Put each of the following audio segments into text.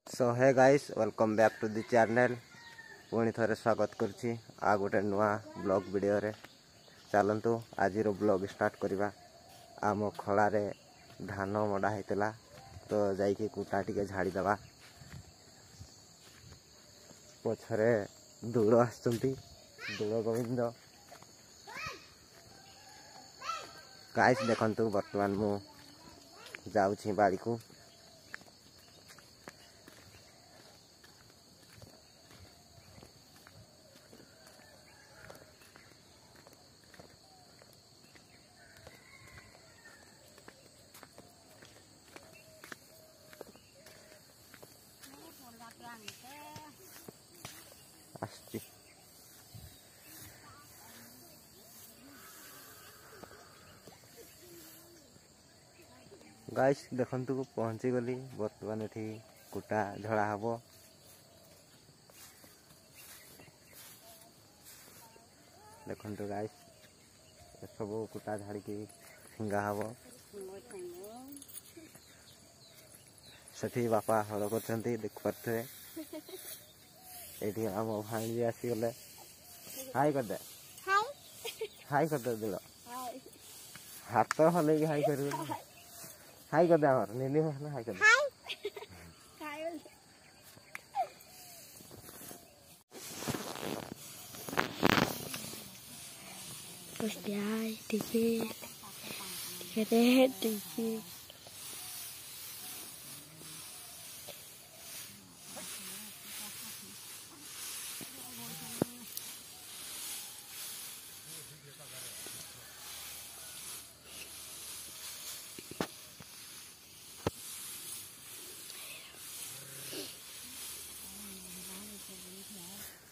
So hey guys welcome back to the channel. पुणी थे स्वागत करुच्ची आ गोटे नुआ ब्लॉग वीडियो रे। चलतु आज ब्लॉग स्टार्ट करवा। आम खलारे धान मड़ा होता तो जाइए कुटा टे झाड़ीदवा। पछरे दूड़ दूड़ गोविंद गाइस देखंतु वर्तमान मु जाउछि बाड़ी को। गाइस देखंतु पहुंची गली बर्तमान एठी कुटा झड़ा हबो। देखंतु गाइस सब कुटा झाड़ी की फिंगा हबो। सेठी बापा हल करछंती देख परथे। एठी हम भाई आसी गले हाय कर दे हाय कर दे दिलो हाथ तो हले हाय करू हाय कर दे और नीली है हाय कर दे Hostia, dikit dikit.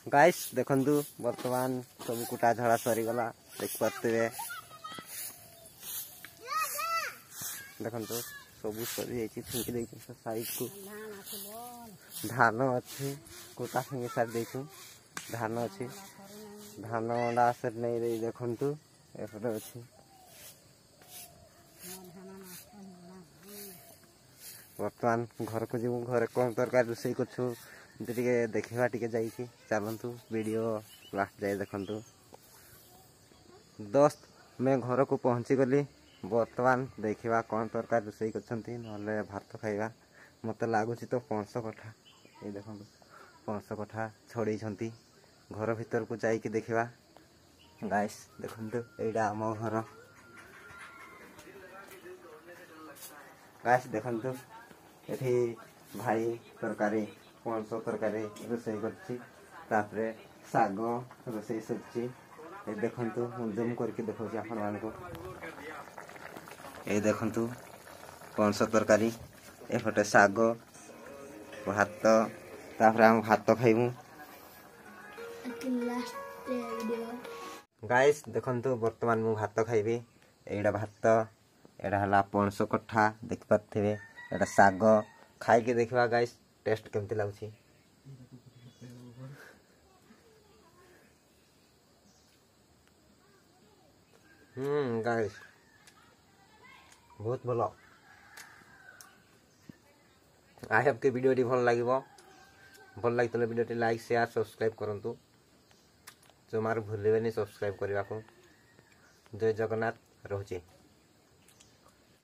गाइस देखंतु वर्तमान सब कुटा झड़ा सरी गला देख पाते। देखंतु सब सरी जाई फिंकी दे साइड को धान अच्छी कुटा फिंगी साइड देखु धान अच्छी धान अंडा आसर नहीं दे। देखंतु एपटे अच्छी वर्तमान घर को जीव घर कौन तरकारी रोषे कर देखा टे जाइए। चलतु वीडियो लास्ट जाए देखंतु। दोस्त मैं घर को पहुंची गली वर्तमान देखा कौन तरकारी रोषे कर भात खाइबा। मत लगुच तो 500 कट्ठा ये देखो 500 कट्ठा छड़े घर भीतर को जाइए देखा। गाइस देखंतु एटा आम घर। गाइस देखंतु एठी भाई तरकारी 500 तरकारी रोषे कर साग रोषे सरी देखंतु जूम करके देखा आपण मानक ये देखंतु 500 तरकारी एपटे साग भात तापर हम भात खाइबू। गाइस देखंतु वर्तमान मु भात खाइबी। एडा भात एडा हला 500 कट्ठा देख पाथे। एडा साग खाई के देखबा गाइस टेस्ट केमती लागुची। गाइस बहुत भलो। आई होप के वीडियो टी भल लागिवो। भल लागि तले video T like share subscribe करंतु। जो मार भूलिबेनी सब्सक्राइब करबा को। जय जगन्नाथ रहउची।